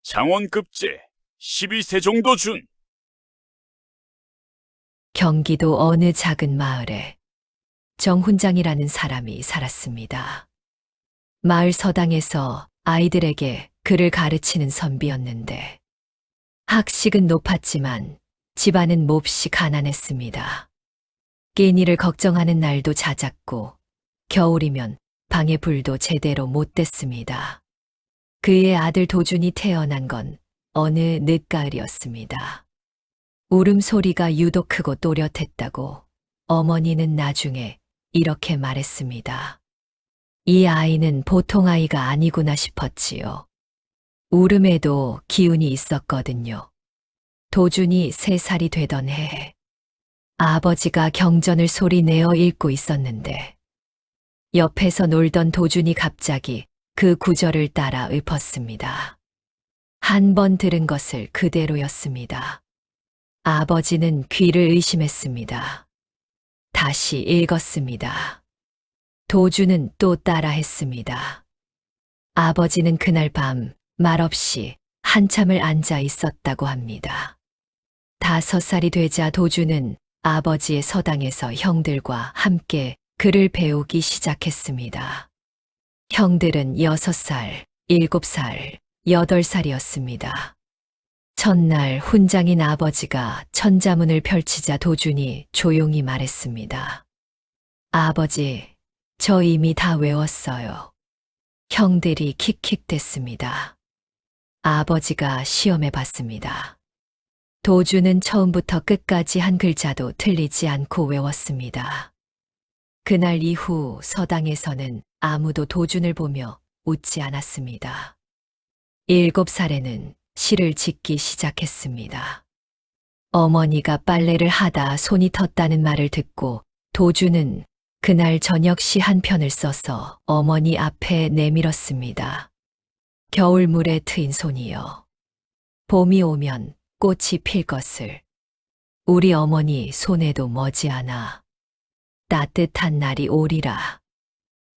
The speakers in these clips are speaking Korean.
장원급제 12세종도 준. 경기도 어느 작은 마을에 정훈장이라는 사람이 살았습니다. 마을 서당에서 아이들에게 글을 가르치는 선비였는데 학식은 높았지만 집안은 몹시 가난했습니다. 끼니를 걱정하는 날도 잦았고 겨울이면 방에 불도 제대로 못 댔습니다. 그의 아들 도준이 태어난 건 어느 늦가을이었습니다. 울음소리가 유독 크고 또렷했다고 어머니는 나중에 이렇게 말했습니다. 이 아이는 보통 아이가 아니구나 싶었지요. 울음에도 기운이 있었거든요. 도준이 3살이 되던 해에 아버지가 경전을 소리내어 읽고 있었는데 옆에서 놀던 도준이 갑자기 그 구절을 따라 읊었습니다. 한 번 들은 것을 그대로였습니다. 아버지는 귀를 의심했습니다. 다시 읽었습니다. 도준은 또 따라했습니다. 아버지는 그날 밤 말없이 한참을 앉아 있었다고 합니다. 5살이 되자 도준은 아버지의 서당에서 형들과 함께 글을 배우기 시작했습니다. 형들은 6살, 7살, 8살이었습니다. 첫날 훈장인 아버지가 천자문을 펼치자 도준이 조용히 말했습니다. 아버지, 저 이미 다 외웠어요. 형들이 킥킥댔습니다. 아버지가 시험해 봤습니다. 도준은 처음부터 끝까지 한 글자도 틀리지 않고 외웠습니다. 그날 이후 서당에서는 아무도 도준을 보며 웃지 않았습니다. 7살에는 시를 짓기 시작했습니다. 어머니가 빨래를 하다 손이 텄다는 말을 듣고 도준은 그날 저녁 시 한 편을 써서 어머니 앞에 내밀었습니다. 겨울물에 트인 손이여. 봄이 오면 꽃이 필 것을. 우리 어머니 손에도 머지않아 따뜻한 날이 오리라.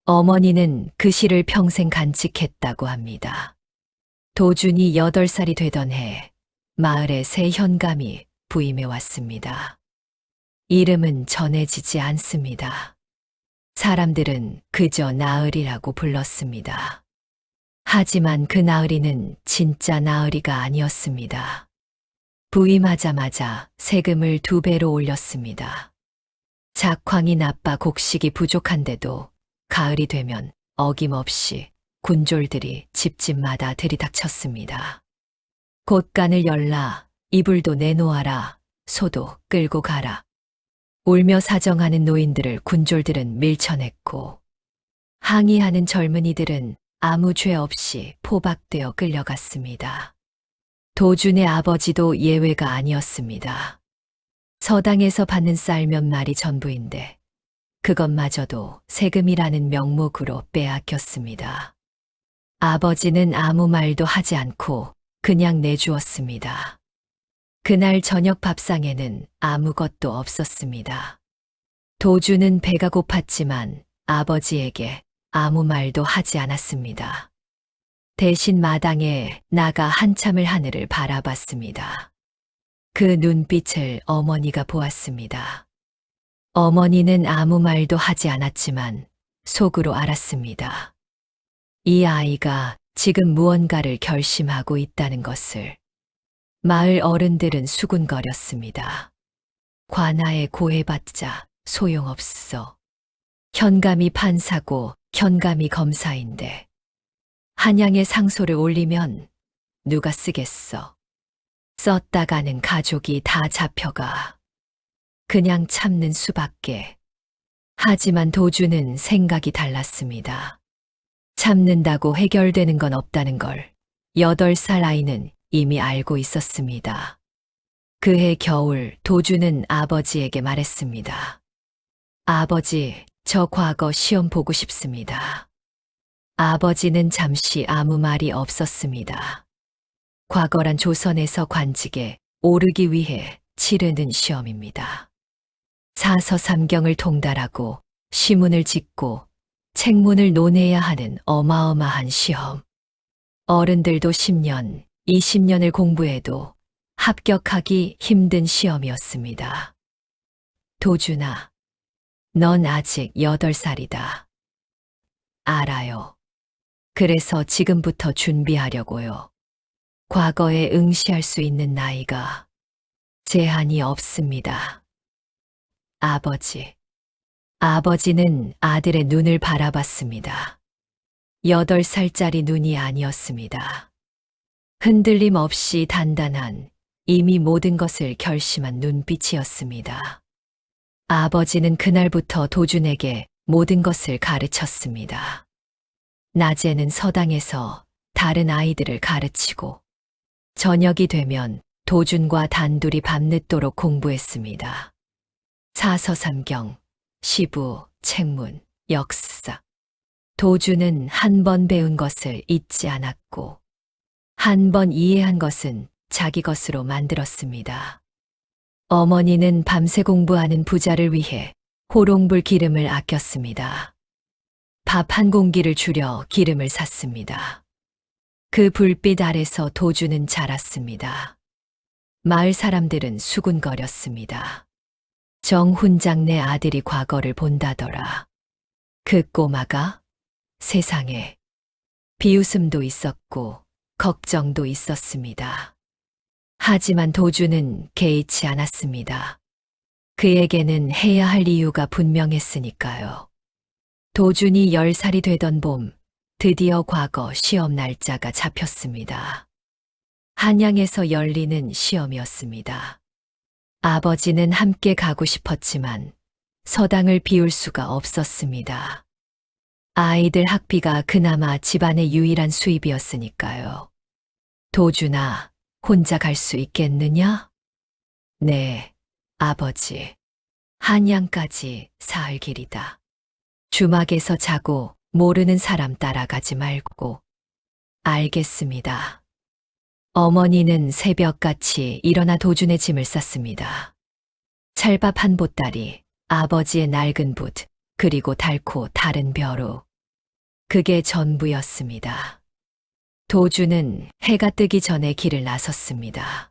어머니는 그 시를 평생 간직했다고 합니다. 도준이 8살이 되던 해 마을에 새 현감이 부임해 왔습니다. 이름은 전해지지 않습니다. 사람들은 그저 나으리라고 불렀습니다. 하지만 그 나으리는 진짜 나으리가 아니었습니다. 부임하자마자 세금을 2배로 올렸습니다. 작황이 나빠 곡식이 부족한데도 가을이 되면 어김없이 군졸들이 집집마다 들이닥쳤습니다. 곳간을 열라, 이불도 내놓아라, 소도 끌고 가라. 울며 사정하는 노인들을 군졸들은 밀쳐냈고 항의하는 젊은이들은 아무 죄 없이 포박되어 끌려갔습니다. 도준의 아버지도 예외가 아니었습니다. 서당에서 받는 쌀 몇 마리 전부인데 그것마저도 세금이라는 명목으로 빼앗겼습니다. 아버지는 아무 말도 하지 않고 그냥 내주었습니다. 그날 저녁 밥상에는 아무것도 없었습니다. 도준은 배가 고팠지만 아버지에게 아무 말도 하지 않았습니다. 대신 마당에 나가 한참을 하늘을 바라봤습니다. 그 눈빛을 어머니가 보았습니다. 어머니는 아무 말도 하지 않았지만 속으로 알았습니다. 이 아이가 지금 무언가를 결심하고 있다는 것을. 마을 어른들은 수군거렸습니다. 관아에 고해봤자 소용없어. 현감이 판사고 현감이 검사인데 한양에 상소를 올리면 누가 쓰겠어. 썼다가는 가족이 다 잡혀가. 그냥 참는 수밖에. 하지만 도준은 생각이 달랐습니다. 참는다고 해결되는 건 없다는 걸 8살 아이는 이미 알고 있었습니다. 그해 겨울 도준은 아버지에게 말했습니다. 아버지, 저 과거 시험 보고 싶습니다. 아버지는 잠시 아무 말이 없었습니다. 과거란 조선에서 관직에 오르기 위해 치르는 시험입니다. 사서삼경을 통달하고 시문을 짓고 책문을 논해야 하는 어마어마한 시험. 어른들도 10년, 20년을 공부해도 합격하기 힘든 시험이었습니다. 도준아, 넌 아직 8살이다. 알아요. 그래서 지금부터 준비하려고요. 과거에 응시할 수 있는 나이가 제한이 없습니다. 아버지. 아버지는 아들의 눈을 바라봤습니다. 8살짜리 눈이 아니었습니다. 흔들림 없이 단단한, 이미 모든 것을 결심한 눈빛이었습니다. 아버지는 그날부터 도준에게 모든 것을 가르쳤습니다. 낮에는 서당에서 다른 아이들을 가르치고, 저녁이 되면 도준과 단둘이 밤늦도록 공부했습니다. 사서삼경, 시부, 책문, 역사. 도준은 한 번 배운 것을 잊지 않았고, 한 번 이해한 것은 자기 것으로 만들었습니다. 어머니는 밤새 공부하는 부자를 위해 호롱불 기름을 아꼈습니다. 밥 한 공기를 줄여 기름을 샀습니다. 그 불빛 아래서 도준은 자랐습니다. 마을 사람들은 수군거렸습니다. 정훈장네 아들이 과거를 본다더라. 그 꼬마가 세상에 비웃음도 있었고 걱정도 있었습니다. 하지만 도준은 개의치 않았습니다. 그에게는 해야 할 이유가 분명했으니까요. 도준이 10살이 되던 봄, 드디어 과거 시험 날짜가 잡혔습니다. 한양에서 열리는 시험이었습니다. 아버지는 함께 가고 싶었지만 서당을 비울 수가 없었습니다. 아이들 학비가 그나마 집안의 유일한 수입이었으니까요. 도준아, 혼자 갈 수 있겠느냐? 네, 아버지. 한양까지 사흘 길이다. 주막에서 자고 모르는 사람 따라가지 말고. 알겠습니다. 어머니는 새벽같이 일어나 도준의 짐을 쌌습니다. 찰밥 한 보따리, 아버지의 낡은 붓, 그리고 달코 다른 벼루. 그게 전부였습니다. 도준은 해가 뜨기 전에 길을 나섰습니다.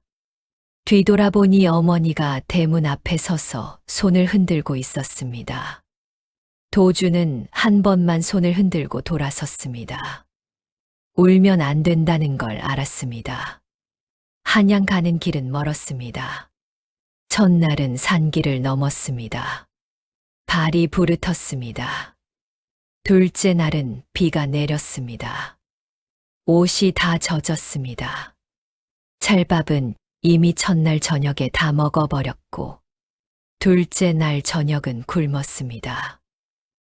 뒤돌아보니 어머니가 대문 앞에 서서 손을 흔들고 있었습니다. 도준은 한 번만 손을 흔들고 돌아섰습니다. 울면 안 된다는 걸 알았습니다. 한양 가는 길은 멀었습니다. 첫날은 산길을 넘었습니다. 발이 부르텄습니다. 둘째 날은 비가 내렸습니다. 옷이 다 젖었습니다. 찰밥은 이미 첫날 저녁에 다 먹어버렸고, 둘째 날 저녁은 굶었습니다.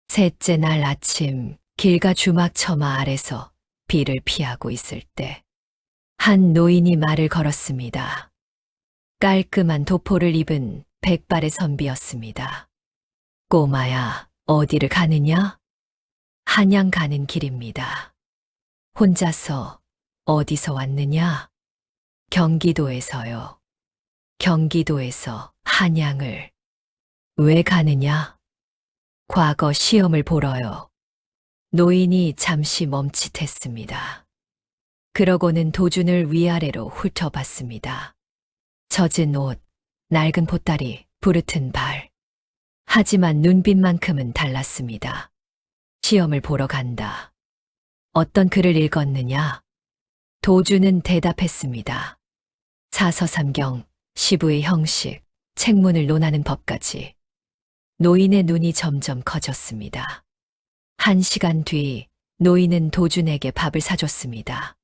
셋째 날 아침 길가 주막 처마 아래서 비를 피하고 있을 때 한 노인이 말을 걸었습니다. 깔끔한 도포를 입은 백발의 선비였습니다. 꼬마야, 어디를 가느냐? 한양 가는 길입니다. 혼자서 어디서 왔느냐? 경기도에서요. 경기도에서 한양을. 왜 가느냐? 과거 시험을 보러요. 노인이 잠시 멈칫했습니다. 그러고는 도준을 위아래로 훑어봤습니다. 젖은 옷, 낡은 보따리, 부르튼 발. 하지만 눈빛만큼은 달랐습니다. 시험을 보러 간다. 어떤 글을 읽었느냐? 도준은 대답했습니다. 사서삼경, 시부의 형식, 책문을 논하는 법까지. 노인의 눈이 점점 커졌습니다. 1시간 뒤 노인은 도준에게 밥을 사줬습니다.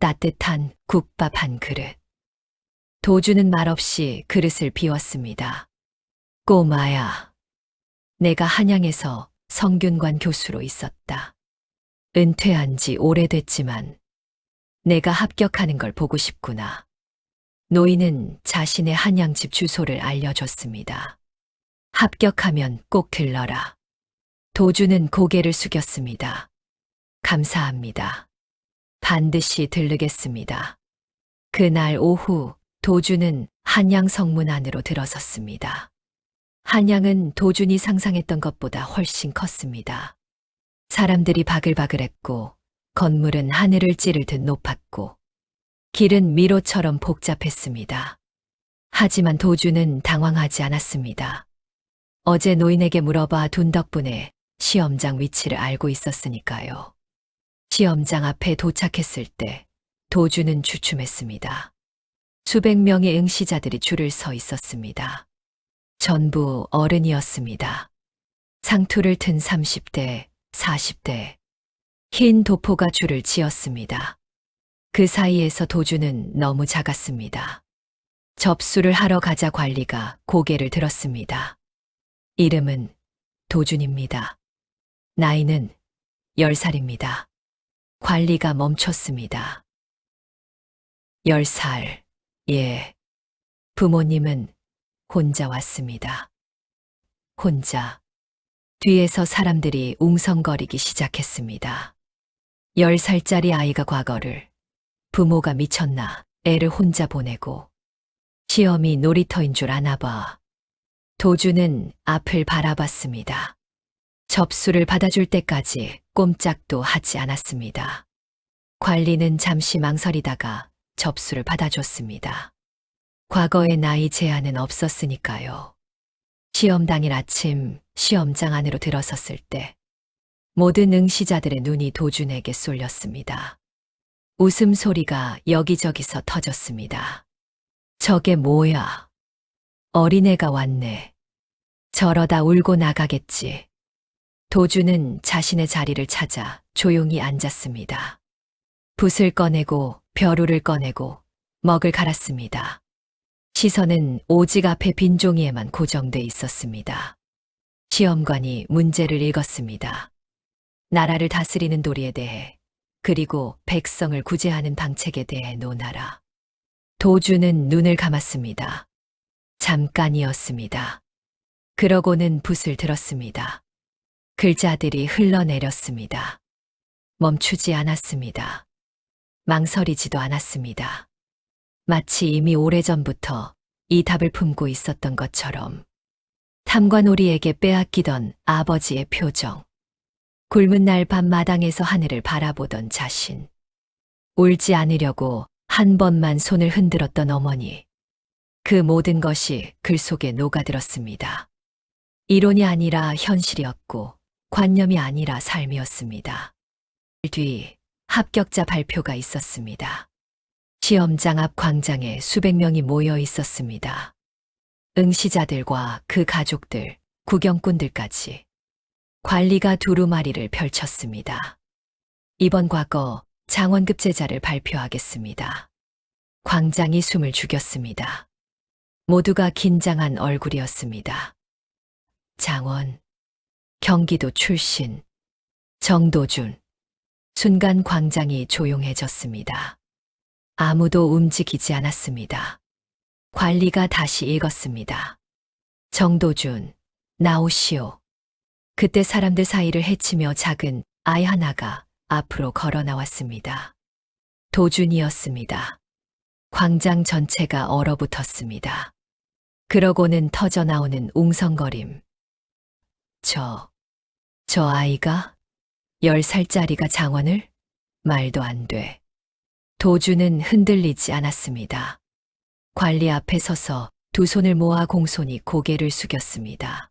따뜻한 국밥 한 그릇. 도준은 말없이 그릇을 비웠습니다. 꼬마야, 내가 한양에서 성균관 교수로 있었다. 은퇴한 지 오래됐지만 내가 합격하는 걸 보고 싶구나. 노인은 자신의 한양집 주소를 알려줬습니다. 합격하면 꼭 들러라. 도준은 고개를 숙였습니다. 감사합니다. 반드시 들르겠습니다. 그날 오후 도준은 한양 성문 안으로 들어섰습니다. 한양은 도준이 상상했던 것보다 훨씬 컸습니다. 사람들이 바글바글했고 건물은 하늘을 찌를 듯 높았고 길은 미로처럼 복잡했습니다. 하지만 도주는 당황하지 않았습니다. 어제 노인에게 물어봐 둔 덕분에 시험장 위치를 알고 있었으니까요. 시험장 앞에 도착했을 때 도주는 주춤했습니다. 수백 명의 응시자들이 줄을 서 있었습니다. 전부 어른이었습니다. 상투를 튼 30대, 40대. 흰 도포가 줄을 지었습니다. 그 사이에서 도주는 너무 작았습니다. 접수를 하러 가자 관리가 고개를 들었습니다. 이름은 도준입니다. 나이는 10살입니다. 관리가 멈췄습니다. 10살, 예. 부모님은 혼자 왔습니다. 혼자. 뒤에서 사람들이 웅성거리기 시작했습니다. 10살짜리 아이가 과거를 부모가 미쳤나 애를 혼자 보내고 시험이 놀이터인 줄 아나 봐. 도주는 앞을 바라봤습니다. 접수를 받아줄 때까지 꼼짝도 하지 않았습니다. 관리는 잠시 망설이다가 접수를 받아줬습니다. 과거의 나이 제한은 없었으니까요. 시험 당일 아침 시험장 안으로 들어섰을 때 모든 응시자들의 눈이 도준에게 쏠렸습니다. 웃음소리가 여기저기서 터졌습니다. 저게 뭐야? 어린애가 왔네. 저러다 울고 나가겠지. 도준은 자신의 자리를 찾아 조용히 앉았습니다. 붓을 꺼내고 벼루를 꺼내고 먹을 갈았습니다. 시선은 오직 앞에 빈 종이에만 고정돼 있었습니다. 시험관이 문제를 읽었습니다. 나라를 다스리는 도리에 대해 그리고 백성을 구제하는 방책에 대해 논하라. 도주는 눈을 감았습니다. 잠깐이었습니다. 그러고는 붓을 들었습니다. 글자들이 흘러내렸습니다. 멈추지 않았습니다. 망설이지도 않았습니다. 마치 이미 오래전부터 이 답을 품고 있었던 것처럼 탐관오리에게 빼앗기던 아버지의 표정, 굶은 날 밤마당에서 하늘을 바라보던 자신, 울지 않으려고 한 번만 손을 흔들었던 어머니, 그 모든 것이 글 속에 녹아들었습니다. 이론이 아니라 현실이었고 관념이 아니라 삶이었습니다. 뒤 합격자 발표가 있었습니다. 시험장 앞 광장에 수백 명이 모여 있었습니다. 응시자들과 그 가족들, 구경꾼들까지. 관리가 두루마리를 펼쳤습니다. 이번 과거 장원급제자를 발표하겠습니다. 광장이 숨을 죽였습니다. 모두가 긴장한 얼굴이었습니다. 장원, 경기도 출신, 정도준. 순간 광장이 조용해졌습니다. 아무도 움직이지 않았습니다. 관리가 다시 읽었습니다. 정도준, 나오시오. 그때 사람들 사이를 헤치며 작은 아이 하나가 앞으로 걸어 나왔습니다. 도준이었습니다. 광장 전체가 얼어붙었습니다. 그러고는 터져나오는 웅성거림. 저 아이가 10살짜리가 장원을? 말도 안 돼. 도주는 흔들리지 않았습니다. 관리 앞에 서서 두 손을 모아 공손히 고개를 숙였습니다.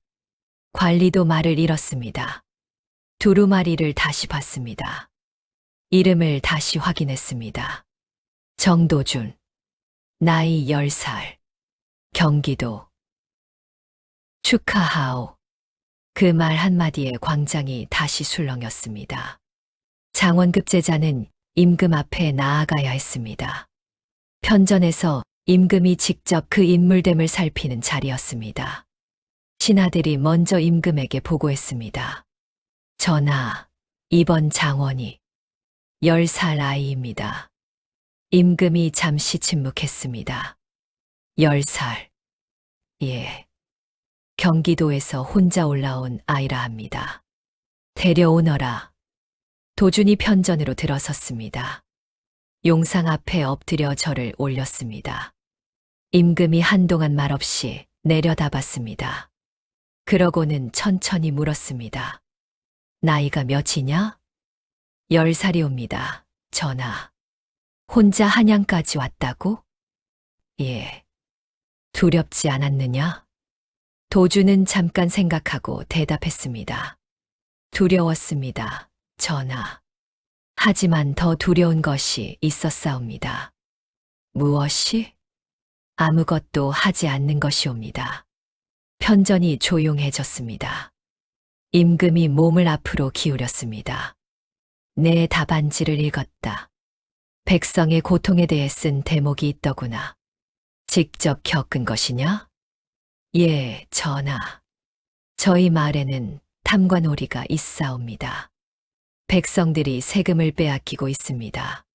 관리도 말을 잃었습니다. 두루마리를 다시 봤습니다. 이름을 다시 확인했습니다. 정도준. 나이 10살. 경기도. 축하하오. 그 말 한마디에 광장이 다시 술렁였습니다. 장원급제자는 임금 앞에 나아가야 했습니다. 편전에서 임금이 직접 그 인물됨을 살피는 자리였습니다. 신하들이 먼저 임금에게 보고했습니다. 전하, 이번 장원이 10살 아이입니다. 임금이 잠시 침묵했습니다. 10살. 예. 경기도에서 혼자 올라온 아이라 합니다. 데려오너라. 도준이 편전으로 들어섰습니다. 용상 앞에 엎드려 절을 올렸습니다. 임금이 한동안 말없이 내려다봤습니다. 그러고는 천천히 물었습니다. 나이가 몇이냐? 10살이옵니다, 전하. 혼자 한양까지 왔다고? 예. 두렵지 않았느냐? 도주는 잠깐 생각하고 대답했습니다. 두려웠습니다, 전하. 하지만 더 두려운 것이 있었사옵니다. 무엇이? 아무것도 하지 않는 것이옵니다. 편전이 조용해졌습니다. 임금이 몸을 앞으로 기울였습니다. 내 답안지를 읽었다. 백성의 고통에 대해 쓴 대목이 있더구나. 직접 겪은 것이냐? 예, 전하. 저희 마을에는 탐관오리가 있사옵니다. 백성들이 세금을 빼앗기고 있습니다.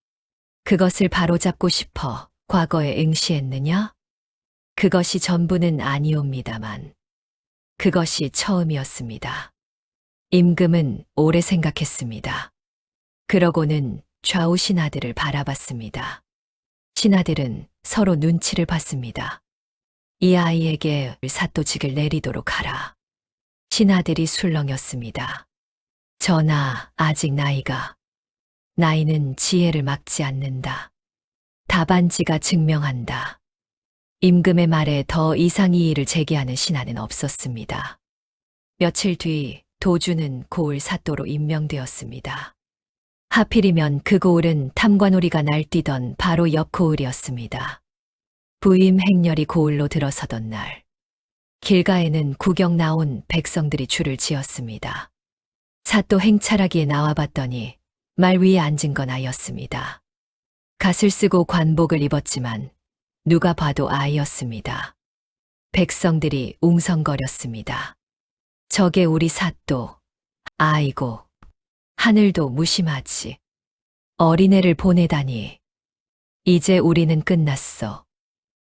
그것을 바로잡고 싶어 과거에 응시했느냐? 그것이 전부는 아니옵니다만 그것이 처음이었습니다. 임금은 오래 생각했습니다. 그러고는 좌우 신하들을 바라봤습니다. 신하들은 서로 눈치를 봤습니다. 이 아이에게 사또직을 내리도록 하라. 신하들이 술렁였습니다. 전하, 아직 나이는 지혜를 막지 않는다. 답안지가 증명한다. 임금의 말에 더 이상 이의를 제기하는 신하는 없었습니다. 며칠 뒤 도주는 고을 사또로 임명되었습니다. 하필이면 그 고을은 탐관오리가 날뛰던 바로 옆 고을이었습니다. 부임 행렬이 고을로 들어서던 날, 길가에는 구경 나온 백성들이 줄을 지었습니다. 사또 행차라기에 나와봤더니 말 위에 앉은 건 아이였습니다. 갓을 쓰고 관복을 입었지만 누가 봐도 아이였습니다. 백성들이 웅성거렸습니다. 저게 우리 사또, 아이고, 하늘도 무심하지. 어린애를 보내다니. 이제 우리는 끝났어.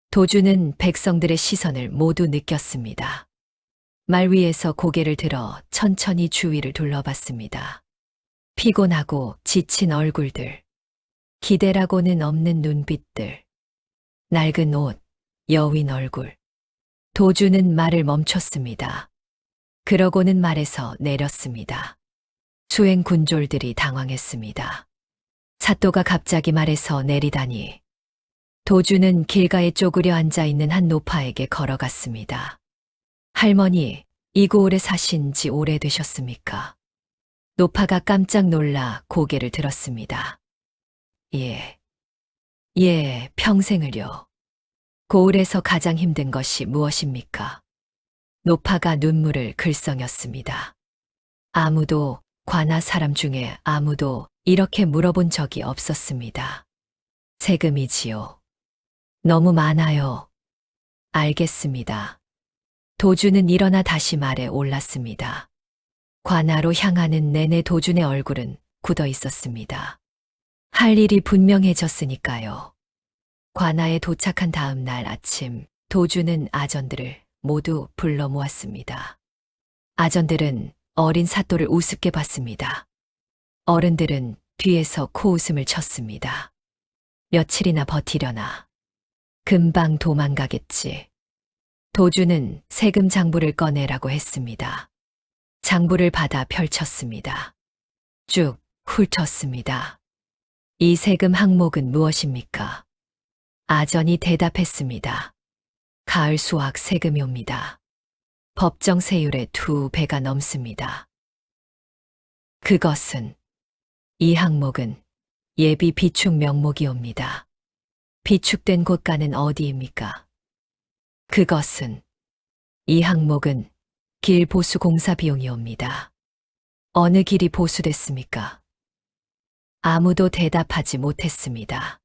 도주는 백성들의 시선을 모두 느꼈습니다. 말 위에서 고개를 들어 천천히 주위를 둘러봤습니다. 피곤하고 지친 얼굴들, 기대라고는 없는 눈빛들, 낡은 옷, 여윈 얼굴. 도주는 말을 멈췄습니다. 그러고는 말에서 내렸습니다. 수행 군졸들이 당황했습니다. 사또가 갑자기 말에서 내리다니. 도주는 길가에 쪼그려 앉아있는 한 노파에게 걸어갔습니다. 할머니, 이 고을에 사신 지 오래되셨습니까? 노파가 깜짝 놀라 고개를 들었습니다. 예, 평생을요. 고을에서 가장 힘든 것이 무엇입니까? 노파가 눈물을 글썽였습니다. 아무도, 관아 사람 중에 아무도 이렇게 물어본 적이 없었습니다. 세금이지요. 너무 많아요. 알겠습니다. 도주는 일어나 다시 말에 올랐습니다. 관아로 향하는 내내 도준의 얼굴은 굳어 있었습니다. 할 일이 분명해졌으니까요. 관아에 도착한 다음 날 아침, 도주는 아전들을 모두 불러 모았습니다. 아전들은 어린 사또를 우습게 봤습니다. 어른들은 뒤에서 코웃음을 쳤습니다. 며칠이나 버티려나. 금방 도망가겠지. 도주는 세금 장부를 꺼내라고 했습니다. 장부를 받아 펼쳤습니다. 쭉 훑었습니다. 이 세금 항목은 무엇입니까? 아전이 대답했습니다. 가을 수확 세금이옵니다. 법정 세율의 2배가 넘습니다. 그것은, 이 항목은 예비 비축 명목이옵니다. 비축된 곳가는 어디입니까? 그것은, 이 항목은 길 보수 공사 비용이옵니다. 어느 길이 보수됐습니까? 아무도 대답하지 못했습니다.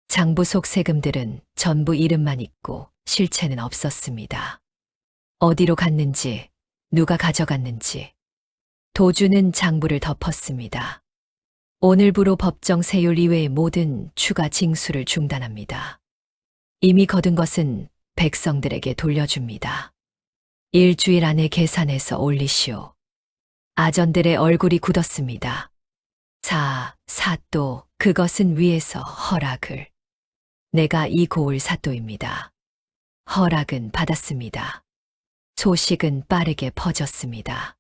장부 속 세금들은 전부 이름만 있고 실체는 없었습니다. 어디로 갔는지, 누가 가져갔는지. 도주는 장부를 덮었습니다. 오늘부로 법정 세율 이외의 모든 추가 징수를 중단합니다. 이미 거둔 것은 백성들에게 돌려줍니다. 일주일 안에 계산해서 올리시오. 아전들의 얼굴이 굳었습니다. 사또, 그것은 위에서 허락을. 내가 이 고을 사또입니다. 허락은 받았습니다. 소식은 빠르게 퍼졌습니다.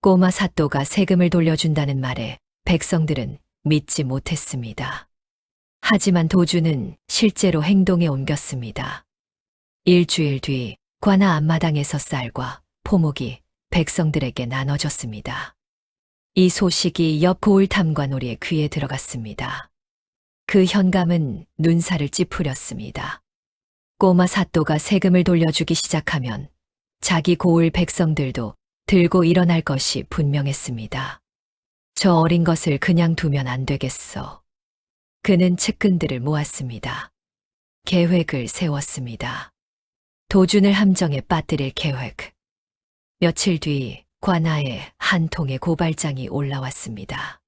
꼬마 사또가 세금을 돌려준다는 말에 백성들은 믿지 못했습니다. 하지만 도주는 실제로 행동에 옮겼습니다. 일주일 뒤 관아 앞마당에서 쌀과 포목이 백성들에게 나눠졌습니다. 이 소식이 옆 고을 탐관오리의 귀에 들어갔습니다. 그 현감은 눈살을 찌푸렸습니다. 꼬마 사또가 세금을 돌려주기 시작하면 자기 고을 백성들도 들고 일어날 것이 분명했습니다. 저 어린 것을 그냥 두면 안 되겠어. 그는 측근들을 모았습니다. 계획을 세웠습니다. 도준을 함정에 빠뜨릴 계획. 며칠 뒤 관아에 한 통의 고발장이 올라왔습니다.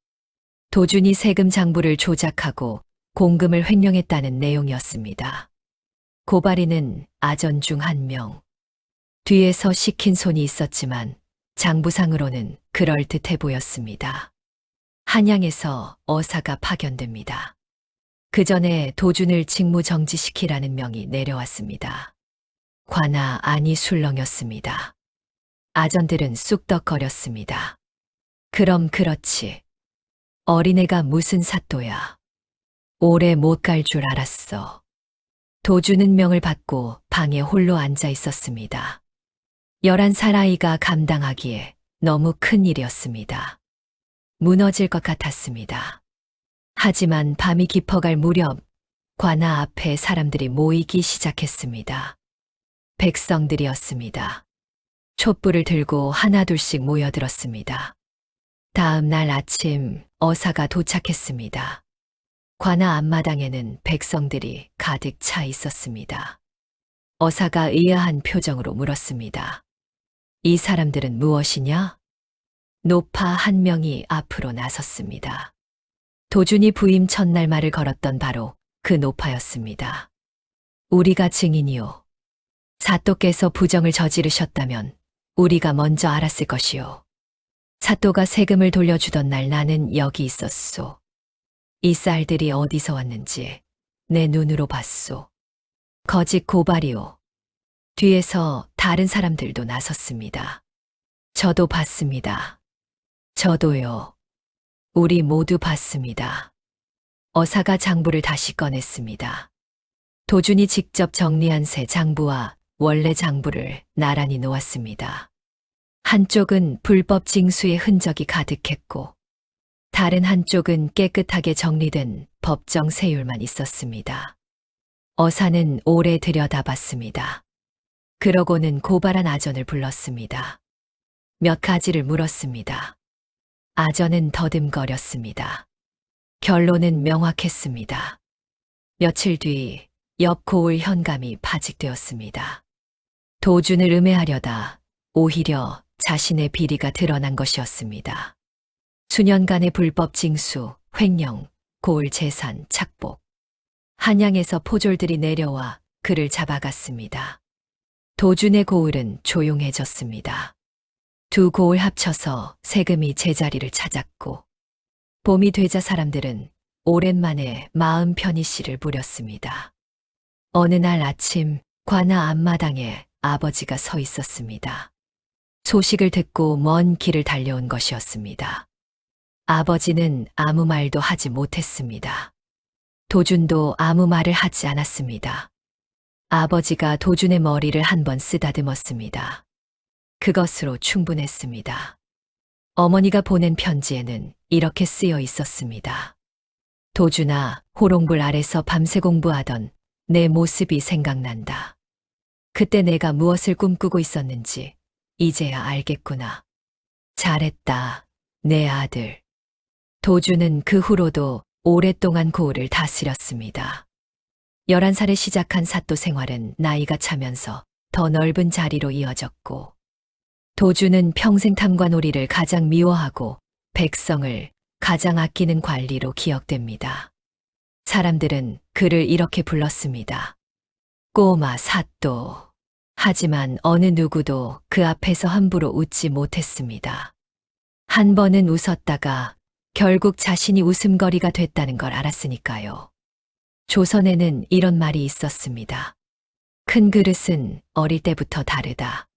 도준이 세금 장부를 조작하고 공금을 횡령했다는 내용이었습니다. 고발인은 아전 중 한 명. 뒤에서 시킨 손이 있었지만 장부상으로는 그럴듯해 보였습니다. 한양에서 어사가 파견됩니다. 그 전에 도준을 직무정지시키라는 명이 내려왔습니다. 관아 안이 술렁였습니다. 아전들은 쑥덕거렸습니다. 그럼 그렇지. 어린애가 무슨 사또야. 오래 못 갈 줄 알았어. 도주는 명을 받고 방에 홀로 앉아 있었습니다. 11살 아이가 감당하기에 너무 큰 일이었습니다. 무너질 것 같았습니다. 하지만 밤이 깊어갈 무렵 관아 앞에 사람들이 모이기 시작했습니다. 백성들이었습니다. 촛불을 들고 하나둘씩 모여들었습니다. 다음 날 아침 어사가 도착했습니다. 관아 앞마당에는 백성들이 가득 차 있었습니다. 어사가 의아한 표정으로 물었습니다. 이 사람들은 무엇이냐? 노파 한 명이 앞으로 나섰습니다. 도준이 부임 첫날 말을 걸었던 바로 그 노파였습니다. 우리가 증인이요. 사또께서 부정을 저지르셨다면 우리가 먼저 알았을 것이요. 사또가 세금을 돌려주던 날 나는 여기 있었소. 이 쌀들이 어디서 왔는지 내 눈으로 봤소. 거짓 고발이요. 뒤에서 다른 사람들도 나섰습니다. 저도 봤습니다. 저도요. 우리 모두 봤습니다. 어사가 장부를 다시 꺼냈습니다. 도준이 직접 정리한 새 장부와 원래 장부를 나란히 놓았습니다. 한쪽은 불법 징수의 흔적이 가득했고 다른 한쪽은 깨끗하게 정리된 법정 세율만 있었습니다. 어사는 오래 들여다봤습니다. 그러고는 고발한 아전을 불렀습니다. 몇 가지를 물었습니다. 아전은 더듬거렸습니다. 결론은 명확했습니다. 며칠 뒤 옆 고을 현감이 파직되었습니다. 도준을 음해하려다 오히려 자신의 비리가 드러난 것이었습니다. 수년간의 불법 징수, 횡령, 고을 재산, 착복. 한양에서 포졸들이 내려와 그를 잡아갔습니다. 도준의 고을은 조용해졌습니다. 두 고을 합쳐서 세금이 제자리를 찾았고 봄이 되자 사람들은 오랜만에 마음 편히 씨를 부렸습니다. 어느 날 아침 관아 앞마당에 아버지가 서 있었습니다. 소식을 듣고 먼 길을 달려온 것이었습니다. 아버지는 아무 말도 하지 못했습니다. 도준도 아무 말을 하지 않았습니다. 아버지가 도준의 머리를 한번 쓰다듬었습니다. 그것으로 충분했습니다. 어머니가 보낸 편지에는 이렇게 쓰여 있었습니다. 도준아, 호롱불 아래서 밤새 공부하던 내 모습이 생각난다. 그때 내가 무엇을 꿈꾸고 있었는지 이제야 알겠구나. 잘했다, 내 아들. 도준은 그 후로도 오랫동안 고을을 다스렸습니다. 11살에 시작한 사또 생활은 나이가 차면서 더 넓은 자리로 이어졌고 도준은 평생 탐관오리를 가장 미워하고 백성을 가장 아끼는 관리로 기억됩니다. 사람들은 그를 이렇게 불렀습니다. 꼬마 사또. 하지만 어느 누구도 그 앞에서 함부로 웃지 못했습니다. 한 번은 웃었다가 결국 자신이 웃음거리가 됐다는 걸 알았으니까요. 조선에는 이런 말이 있었습니다. 큰 그릇은 어릴 때부터 다르다.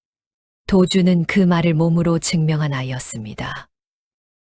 도준은 그 말을 몸으로 증명한 아이였습니다.